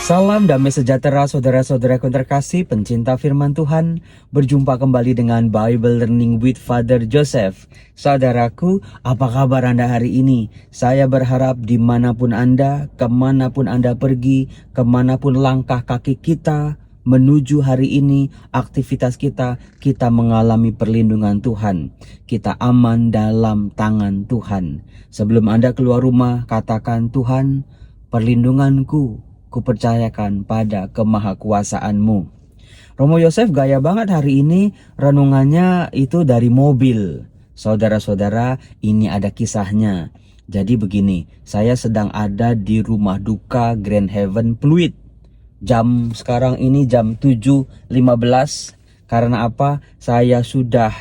Salam damai sejahtera saudara-saudaraku terkasih pencinta firman Tuhan. Berjumpa kembali dengan Bible Learning with Father Joseph. Saudaraku, apa kabar Anda hari ini? Saya berharap dimanapun Anda, kemanapun Anda pergi, kemanapun langkah kaki kita menuju hari ini, aktivitas kita mengalami perlindungan Tuhan. Kita aman dalam tangan Tuhan. Sebelum Anda keluar rumah, katakan, Tuhan, perlindunganku kupercayakan pada kemahakuasaan-Mu. Romo Yosef gaya banget hari ini, renungannya itu dari mobil. Saudara-saudara, ini ada kisahnya. Jadi begini, saya sedang ada di rumah duka Grand Haven Pluit. Sekarang ini jam 7.15. Karena apa? Saya sudah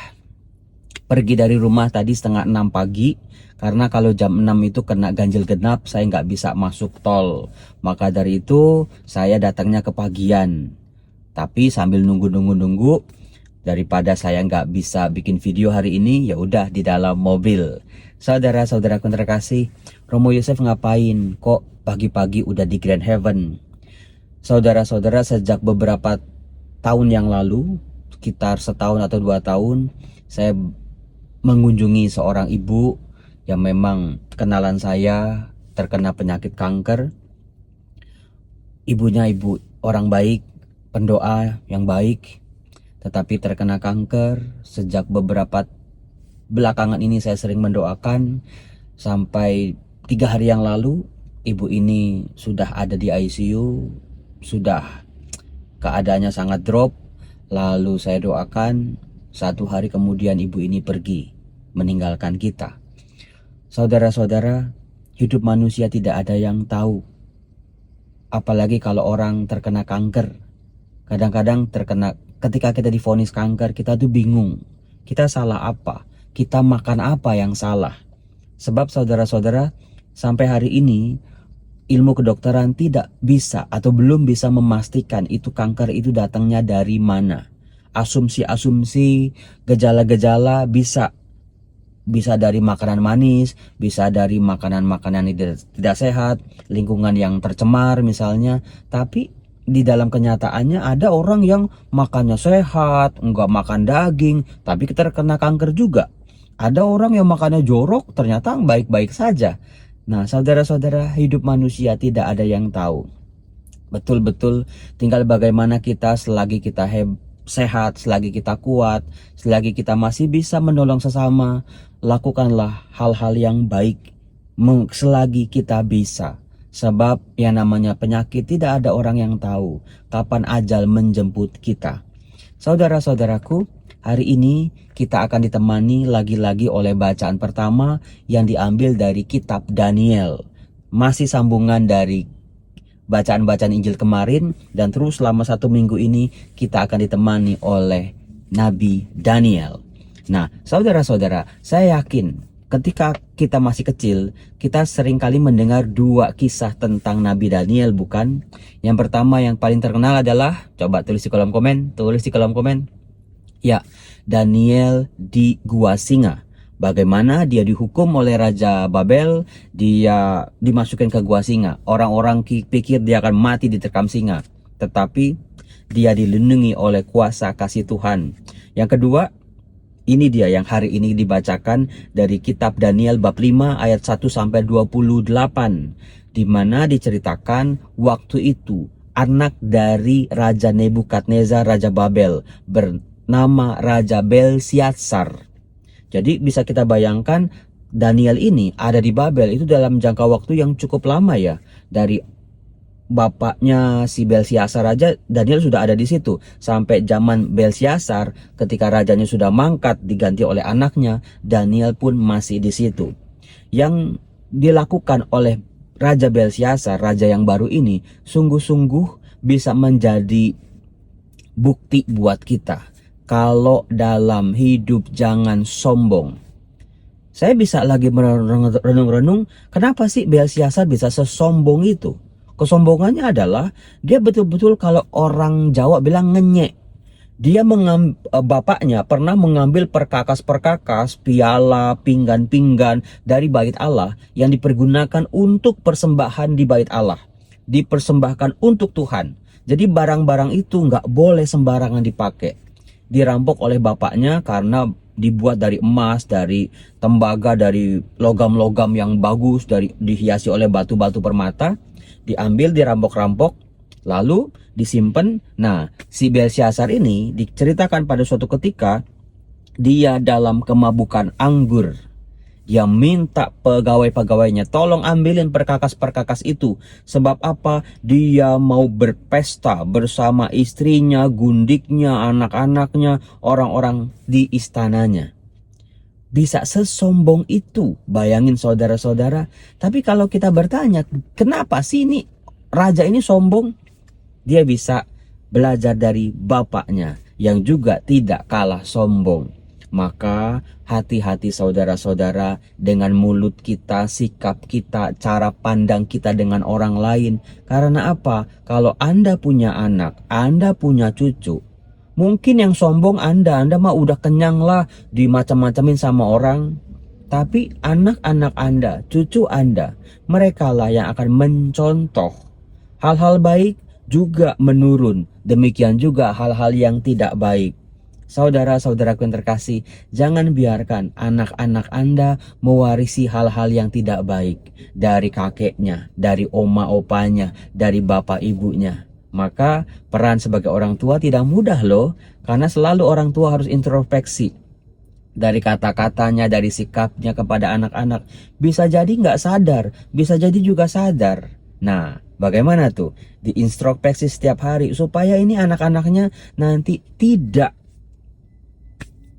pergi dari rumah tadi setengah 6 pagi. Karena kalau jam 6 itu kena ganjil genap, saya nggak bisa masuk tol. Maka dari itu saya datangnya kepagian. Tapi sambil nunggu, daripada saya nggak bisa bikin video hari ini, ya udah di dalam mobil. Saudara-saudaraku terkasih, Romo Yosef ngapain? Kok pagi-pagi udah di Grand Haven? Saudara-saudara, sejak beberapa tahun yang lalu, sekitar setahun atau 2 tahun, saya mengunjungi seorang ibu yang memang kenalan saya terkena penyakit kanker. Ibunya ibu orang baik, pendoa yang baik, tetapi terkena kanker. Sejak beberapa belakangan ini saya sering mendoakan. Sampai 3 hari yang lalu ibu ini sudah ada di ICU, sudah keadaannya sangat drop. Lalu saya doakan, 1 hari kemudian ibu ini pergi meninggalkan kita. Saudara-saudara, hidup manusia tidak ada yang tahu. Apalagi kalau orang terkena kanker. Kadang-kadang ketika kita divonis kanker, kita tuh bingung. Kita salah apa? Kita makan apa yang salah? Sebab saudara-saudara, sampai hari ini ilmu kedokteran tidak bisa atau belum bisa memastikan itu kanker itu datangnya dari mana. Asumsi-asumsi, gejala-gejala bisa dari makanan manis, bisa dari makanan-makanan yang tidak sehat, lingkungan yang tercemar misalnya. Tapi di dalam kenyataannya ada orang yang makannya sehat, enggak makan daging, tapi terkena kanker juga. Ada orang yang makannya jorok, ternyata baik-baik saja. Nah, saudara-saudara, hidup manusia tidak ada yang tahu. Betul-betul tinggal bagaimana kita selagi kita sehat, selagi kita kuat, selagi kita masih bisa menolong sesama, lakukanlah hal-hal yang baik selagi kita bisa. Sebab yang namanya penyakit tidak ada orang yang tahu kapan ajal menjemput kita. Saudara-saudaraku, hari ini kita akan ditemani lagi-lagi oleh bacaan pertama yang diambil dari kitab Daniel. Masih sambungan dari bacaan-bacaan Injil kemarin, dan terus selama 1 minggu ini kita akan ditemani oleh Nabi Daniel. Nah, saudara-saudara, saya yakin ketika kita masih kecil, kita seringkali mendengar 2 kisah tentang Nabi Daniel, bukan? Yang pertama yang paling terkenal adalah, coba tulis di kolom komen. Ya, Daniel di gua singa. Bagaimana dia dihukum oleh Raja Babel, dia dimasukin ke gua singa. Orang-orang pikir dia akan mati diterkam singa, tetapi dia dilindungi oleh kuasa kasih Tuhan. Yang kedua, ini dia yang hari ini dibacakan dari kitab Daniel bab 5 ayat 1 sampai 28, di mana diceritakan waktu itu anak dari Raja Nebukadnezar, Raja Babel, bernama Raja Belsyazar. Jadi bisa kita bayangkan Daniel ini ada di Babel itu dalam jangka waktu yang cukup lama ya. Dari bapaknya si Belsyazar aja Daniel sudah ada di situ. Sampai zaman Belsyazar ketika rajanya sudah mangkat diganti oleh anaknya, Daniel pun masih di situ. Yang dilakukan oleh Raja Belsyazar, raja yang baru ini, sungguh-sungguh bisa menjadi bukti buat kita. Kalau dalam hidup jangan sombong. Saya bisa lagi merenung-renung, kenapa sih Belsyazar bisa sesombong itu? Kesombongannya adalah dia betul-betul kalau orang Jawa bilang ngenyek. Dia bapaknya pernah mengambil perkakas-perkakas, piala, pinggan-pinggan dari bait Allah yang dipergunakan untuk persembahan di bait Allah. dipersembahkan untuk Tuhan. Jadi barang-barang itu nggak boleh sembarangan dipakai. Dirampok oleh bapaknya karena dibuat dari emas, dari tembaga, dari logam-logam yang bagus, dari dihiasi oleh batu-batu permata, diambil, dirampok-rampok, lalu disimpan. Nah, si Belsyazar ini diceritakan pada suatu ketika dia dalam kemabukan anggur. Dia minta pegawai-pegawainya, tolong ambilin perkakas-perkakas itu. Sebab apa? Dia mau berpesta bersama istrinya, gundiknya, anak-anaknya, orang-orang di istananya. Bisa sesombong itu, bayangin saudara-saudara. Tapi kalau kita bertanya, kenapa sih ini raja ini sombong? Dia bisa belajar dari bapaknya yang juga tidak kalah sombong. Maka hati-hati saudara-saudara dengan mulut kita, sikap kita, cara pandang kita dengan orang lain. Karena apa? Kalau Anda punya anak, Anda punya cucu, mungkin yang sombong Anda mah udah kenyang lah dimacam-macamin sama orang. Tapi anak-anak Anda, cucu Anda, mereka lah yang akan mencontoh hal-hal baik juga menurun. Demikian juga hal-hal yang tidak baik. Saudara-saudaraku yang terkasih, jangan biarkan anak-anak Anda mewarisi hal-hal yang tidak baik dari kakeknya, dari oma opanya, dari bapak ibunya. Maka peran sebagai orang tua tidak mudah loh, karena selalu orang tua harus introspeksi. Dari kata-katanya, dari sikapnya kepada anak-anak, bisa jadi nggak sadar, bisa jadi juga sadar. Nah, bagaimana tuh? Diintrospeksi setiap hari supaya ini anak-anaknya nanti tidak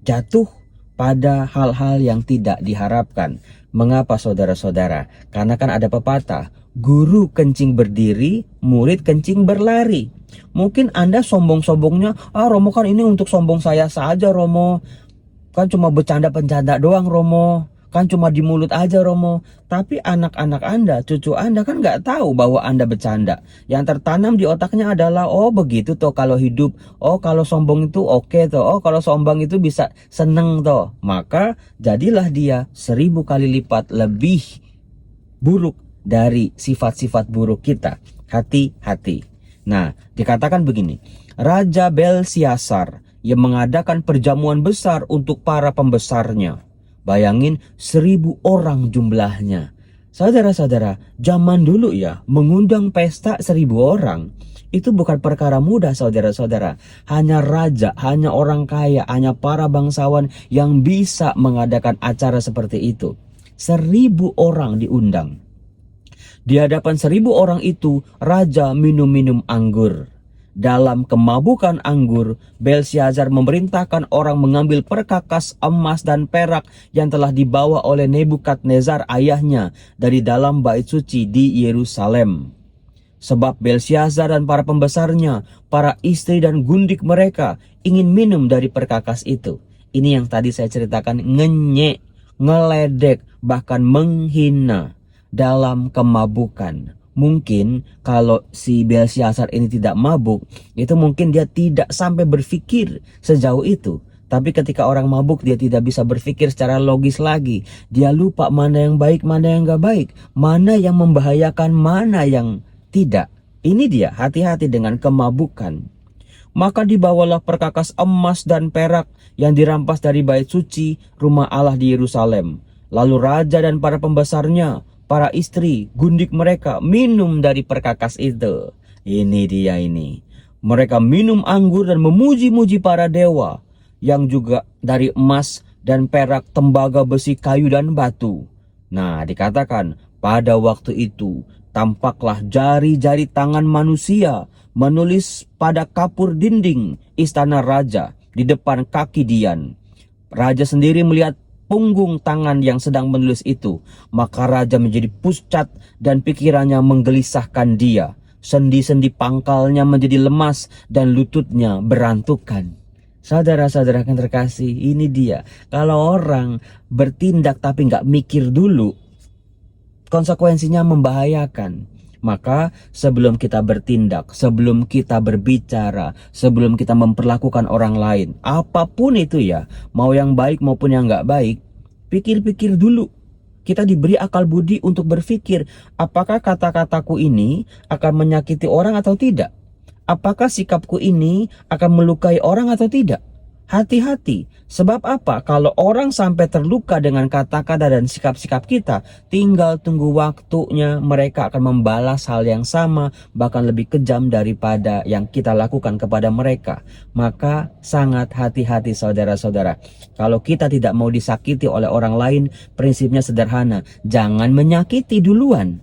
jatuh pada hal-hal yang tidak diharapkan. Mengapa saudara-saudara? Karena kan ada pepatah, guru kencing berdiri, murid kencing berlari. Mungkin Anda sombong-sombongnya, Romo kan ini untuk sombong saya saja Romo. Kan cuma bercanda-bercanda doang Romo. Kan cuma di mulut aja Romo. Tapi anak-anak Anda, cucu Anda kan nggak tahu bahwa Anda bercanda. Yang tertanam di otaknya adalah, oh begitu toh kalau hidup. Oh kalau sombong itu oke toh. Oh kalau sombong itu bisa seneng toh. Maka jadilah dia 1000 kali lipat lebih buruk dari sifat-sifat buruk kita. Hati-hati. Nah, dikatakan begini. Raja Belsyazar yang mengadakan perjamuan besar untuk para pembesarnya. Bayangin 1000 orang jumlahnya. Saudara-saudara, zaman dulu ya, mengundang pesta 1000 orang itu bukan perkara mudah saudara-saudara. Hanya raja, hanya orang kaya, hanya para bangsawan yang bisa mengadakan acara seperti itu. 1000 orang diundang. Di hadapan 1000 orang itu, raja minum-minum anggur. Dalam kemabukan anggur, Belsyazar memerintahkan orang mengambil perkakas emas dan perak yang telah dibawa oleh Nebukadnezar ayahnya dari dalam bait suci di Yerusalem. Sebab Belsyazar dan para pembesarnya, para istri dan gundik mereka ingin minum dari perkakas itu. Ini yang tadi saya ceritakan, ngenyek, ngeledek, bahkan menghina dalam kemabukan. Mungkin kalau si Belsyazar ini tidak mabuk, itu mungkin dia tidak sampai berpikir sejauh itu. Tapi ketika orang mabuk, dia tidak bisa berpikir secara logis lagi. Dia lupa mana yang baik, mana yang gak baik, mana yang membahayakan, mana yang tidak. Ini dia, hati-hati dengan kemabukan. Maka dibawalah perkakas emas dan perak yang dirampas dari bait suci rumah Allah di Yerusalem. Lalu raja dan para pembesarnya, para istri, gundik mereka minum dari perkakas itu. Ini dia ini. Mereka minum anggur dan memuji-muji para dewa yang juga dari emas dan perak, tembaga, besi, kayu, dan batu. Nah, dikatakan pada waktu itu tampaklah jari-jari tangan manusia menulis pada kapur dinding istana raja di depan kaki Dian. Raja sendiri melihat punggung tangan yang sedang menulis itu, maka raja menjadi pucat dan pikirannya menggelisahkan dia. Sendi-sendi pangkalnya menjadi lemas dan lututnya berantukan. Saudara-saudara yang terkasih, ini dia. Kalau orang bertindak tapi nggak mikir dulu, konsekuensinya membahayakan. Maka sebelum kita bertindak, sebelum kita berbicara, sebelum kita memperlakukan orang lain, apapun itu ya, mau yang baik maupun yang nggak baik, pikir-pikir dulu. Kita diberi akal budi untuk berpikir, apakah kata-kataku ini akan menyakiti orang atau tidak? Apakah sikapku ini akan melukai orang atau tidak? Hati-hati, sebab apa? Kalau orang sampai terluka dengan kata-kata dan sikap-sikap kita, tinggal tunggu waktunya mereka akan membalas hal yang sama, bahkan lebih kejam daripada yang kita lakukan kepada mereka. Maka sangat hati-hati saudara-saudara. Kalau kita tidak mau disakiti oleh orang lain, prinsipnya sederhana, jangan menyakiti duluan.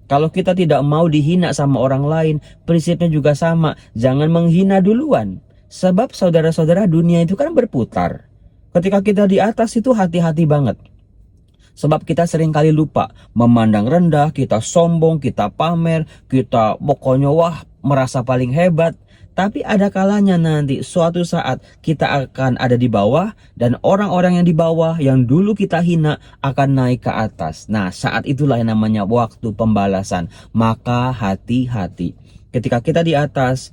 Kalau kita tidak mau dihina sama orang lain, prinsipnya juga sama, jangan menghina duluan. Sebab saudara-saudara, dunia itu kan berputar. Ketika kita di atas itu hati-hati banget. Sebab kita seringkali lupa memandang rendah, kita sombong, kita pamer, kita pokoknya wah merasa paling hebat. Tapi ada kalanya nanti suatu saat kita akan ada di bawah dan orang-orang yang di bawah yang dulu kita hina akan naik ke atas. Nah, saat itulah yang namanya waktu pembalasan. Maka hati-hati. Ketika kita di atas,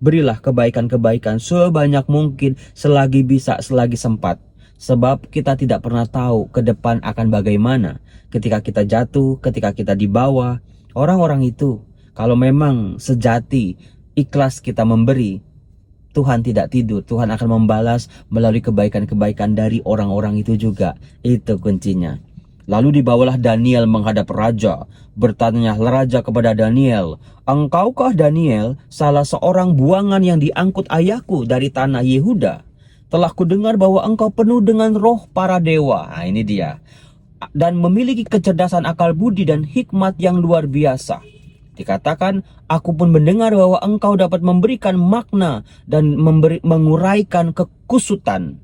berilah kebaikan-kebaikan sebanyak mungkin selagi bisa, selagi sempat. Sebab kita tidak pernah tahu ke depan akan bagaimana. Ketika kita jatuh, ketika kita di bawah, orang-orang itu kalau memang sejati ikhlas kita memberi, Tuhan tidak tidur. Tuhan akan membalas melalui kebaikan-kebaikan dari orang-orang itu juga. Itu kuncinya. Lalu dibawalah Daniel menghadap raja. Bertanyalah raja kepada Daniel, "Engkaukah Daniel salah seorang buangan yang diangkut ayahku dari tanah Yehuda? Telah kudengar bahwa engkau penuh dengan roh para dewa." Nah, ini dia. Dan memiliki kecerdasan akal budi dan hikmat yang luar biasa. Dikatakan, aku pun mendengar bahwa engkau dapat memberikan makna dan menguraikan kekusutan.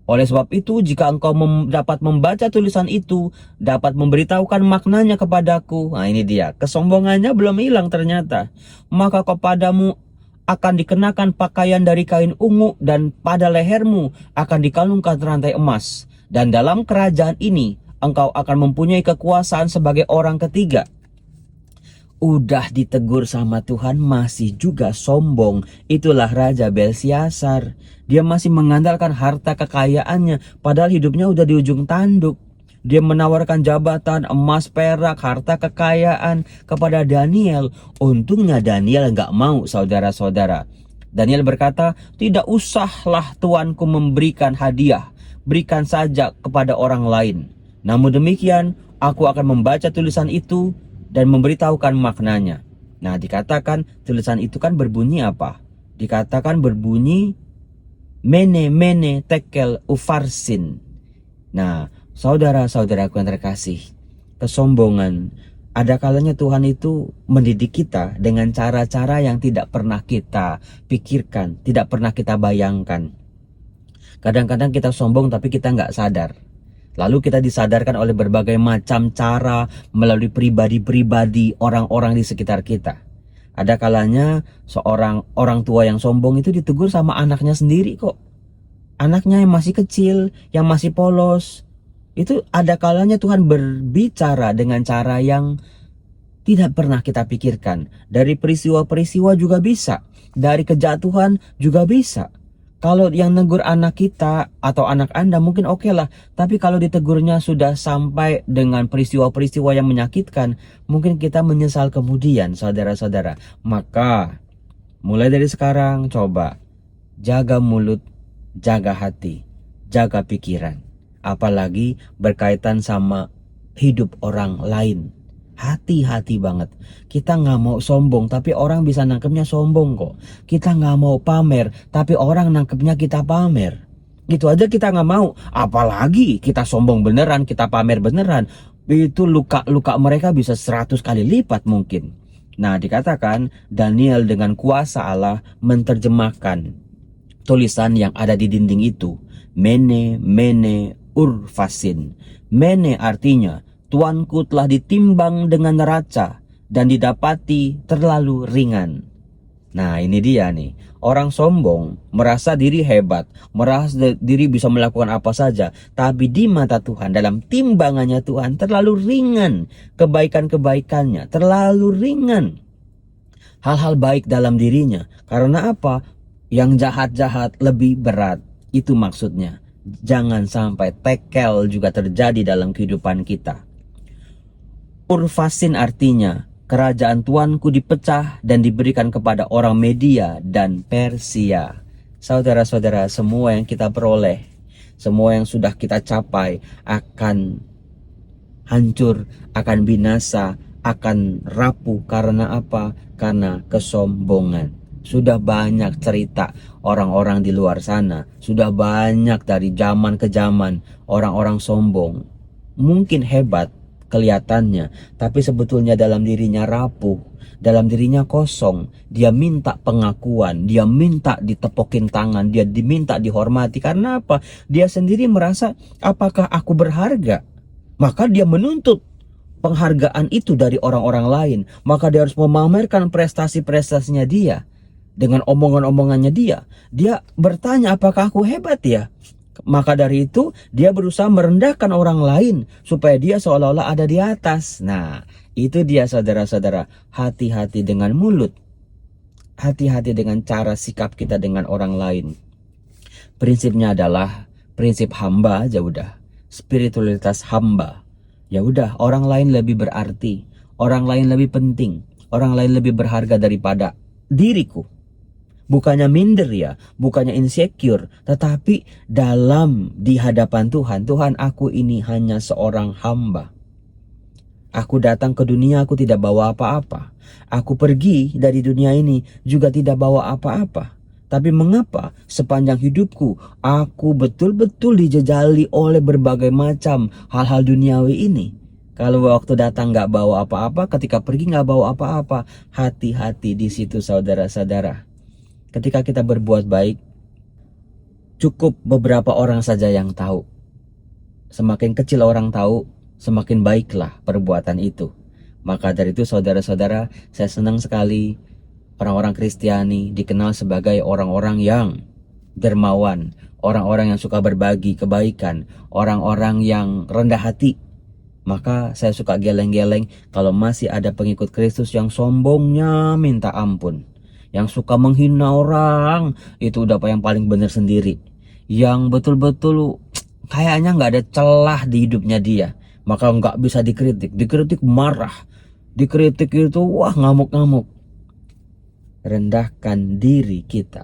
Oleh sebab itu, jika engkau dapat membaca tulisan itu, dapat memberitahukan maknanya kepadaku. Nah, ini dia. Kesombongannya belum hilang ternyata. Maka kepadamu akan dikenakan pakaian dari kain ungu dan pada lehermu akan dikalungkan rantai emas. Dan dalam kerajaan ini, engkau akan mempunyai kekuasaan sebagai orang ketiga. Udah ditegur sama Tuhan masih juga sombong. Itulah Raja Belsyazar. Dia masih mengandalkan harta kekayaannya, padahal hidupnya udah di ujung tanduk. Dia menawarkan jabatan, emas, perak, harta kekayaan kepada Daniel. Untungnya Daniel nggak mau, saudara-saudara. Daniel berkata, "Tidak usahlah tuanku memberikan hadiah, berikan saja kepada orang lain. Namun demikian, aku akan membaca tulisan itu dan memberitahukan maknanya." Nah, dikatakan tulisan itu kan berbunyi apa? Dikatakan berbunyi Mene Mene Tekel Ufarsin. Nah, saudara-saudaraku yang terkasih, kesombongan, ada kalanya Tuhan itu mendidik kita dengan cara-cara yang tidak pernah kita pikirkan, tidak pernah kita bayangkan. Kadang-kadang kita sombong tapi kita nggak sadar. Lalu kita disadarkan oleh berbagai macam cara melalui pribadi-pribadi orang-orang di sekitar kita. Ada kalanya seorang orang tua yang sombong itu ditegur sama anaknya sendiri kok. Anaknya yang masih kecil, yang masih polos. Itu ada kalanya Tuhan berbicara dengan cara yang tidak pernah kita pikirkan. Dari peristiwa-peristiwa juga bisa. Dari kejatuhan juga bisa. Kalau yang negur anak kita atau anak Anda mungkin oke lah. Tapi kalau ditegurnya sudah sampai dengan peristiwa-peristiwa yang menyakitkan, mungkin kita menyesal kemudian, saudara-saudara. Maka mulai dari sekarang coba jaga mulut, jaga hati, jaga pikiran. Apalagi berkaitan sama hidup orang lain. Hati-hati banget. Kita nggak mau sombong, tapi orang bisa nangkepnya sombong kok. Kita nggak mau pamer, tapi orang nangkepnya kita pamer. Gitu aja kita nggak mau. Apalagi kita sombong beneran, kita pamer beneran. Itu luka-luka mereka bisa 100 kali lipat mungkin. Nah, dikatakan Daniel dengan kuasa Allah menerjemahkan tulisan yang ada di dinding itu. Mene, Mene, Urfasin. Mene artinya, tuanku telah ditimbang dengan neraca dan didapati terlalu ringan. Nah, ini dia nih. Orang sombong merasa diri hebat, merasa diri bisa melakukan apa saja. Tapi di mata Tuhan, dalam timbangannya Tuhan, terlalu ringan kebaikan-kebaikannya. Terlalu ringan hal-hal baik dalam dirinya. Karena apa? Yang jahat-jahat lebih berat. Itu maksudnya. Jangan sampai tekel juga terjadi dalam kehidupan kita. Urvasin artinya, kerajaan Tuanku dipecah dan diberikan kepada orang Media dan Persia. Saudara-saudara, semua yang kita peroleh, semua yang sudah kita capai akan hancur, akan binasa, akan rapuh. Karena apa? Karena kesombongan. Sudah banyak cerita orang-orang di luar sana, sudah banyak dari zaman ke zaman orang-orang sombong. Mungkin hebat kelihatannya, tapi sebetulnya dalam dirinya rapuh, dalam dirinya kosong. Dia minta pengakuan, dia minta ditepokin tangan, dia diminta dihormati. Karena apa? Dia sendiri merasa, apakah aku berharga? Maka dia menuntut penghargaan itu dari orang-orang lain. Maka dia harus memamerkan prestasi-prestasinya dia. Dengan omongan-omongannya dia. Dia bertanya, apakah aku hebat ya? Maka dari itu dia berusaha merendahkan orang lain supaya dia seolah-olah ada di atas. Nah, itu dia saudara-saudara. Hati-hati dengan mulut. Hati-hati dengan cara sikap kita dengan orang lain. Prinsipnya adalah prinsip hamba aja udah. Spiritualitas hamba. Ya udah, orang lain lebih berarti, orang lain lebih penting, orang lain lebih berharga daripada diriku. Bukannya minder ya, bukannya insecure, tetapi dalam di hadapan Tuhan, Tuhan, aku ini hanya seorang hamba. Aku datang ke dunia, aku tidak bawa apa-apa. Aku pergi dari dunia ini juga tidak bawa apa-apa. Tapi mengapa sepanjang hidupku aku betul-betul dijejali oleh berbagai macam hal-hal duniawi ini? Kalau waktu datang nggak bawa apa-apa, ketika pergi nggak bawa apa-apa. Hati-hati di situ saudara-saudara. Ketika kita berbuat baik, cukup beberapa orang saja yang tahu. Semakin kecil orang tahu, semakin baiklah perbuatan itu. Maka dari itu saudara-saudara, saya senang sekali orang-orang Kristiani dikenal sebagai orang-orang yang dermawan, orang-orang yang suka berbagi kebaikan, orang-orang yang rendah hati. Maka saya suka geleng-geleng kalau masih ada pengikut Kristus yang sombongnya minta ampun, yang suka menghina orang, itu udah yang paling benar sendiri, yang betul-betul kayaknya nggak ada celah di hidupnya dia, maka nggak bisa dikritik. Dikritik marah, dikritik itu wah ngamuk-ngamuk. Rendahkan diri kita,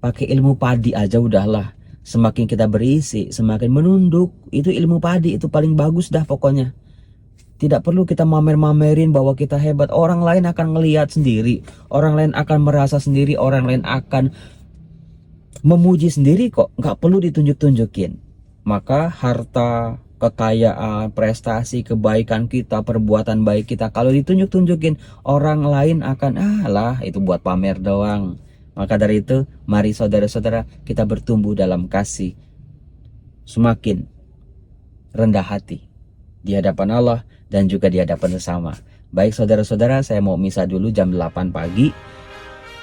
pakai ilmu padi aja udahlah. Semakin kita berisi, semakin menunduk. Itu ilmu padi, itu paling bagus dah pokoknya. Tidak perlu kita mamer-mamerin bahwa kita hebat. Orang lain akan ngelihat sendiri, orang lain akan merasa sendiri, orang lain akan memuji sendiri kok. Nggak perlu ditunjuk-tunjukin. Maka harta, kekayaan, prestasi, kebaikan kita, perbuatan baik kita, kalau ditunjuk-tunjukin, orang lain akan alah itu buat pamer doang. Maka dari itu, mari saudara-saudara kita bertumbuh dalam kasih, semakin rendah hati di hadapan Allah dan juga di hadapan sesama. Baik saudara-saudara, saya mau misa dulu jam 8 pagi.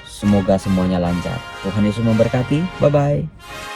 Semoga semuanya lancar. Tuhan Yesus memberkati. Bye-bye.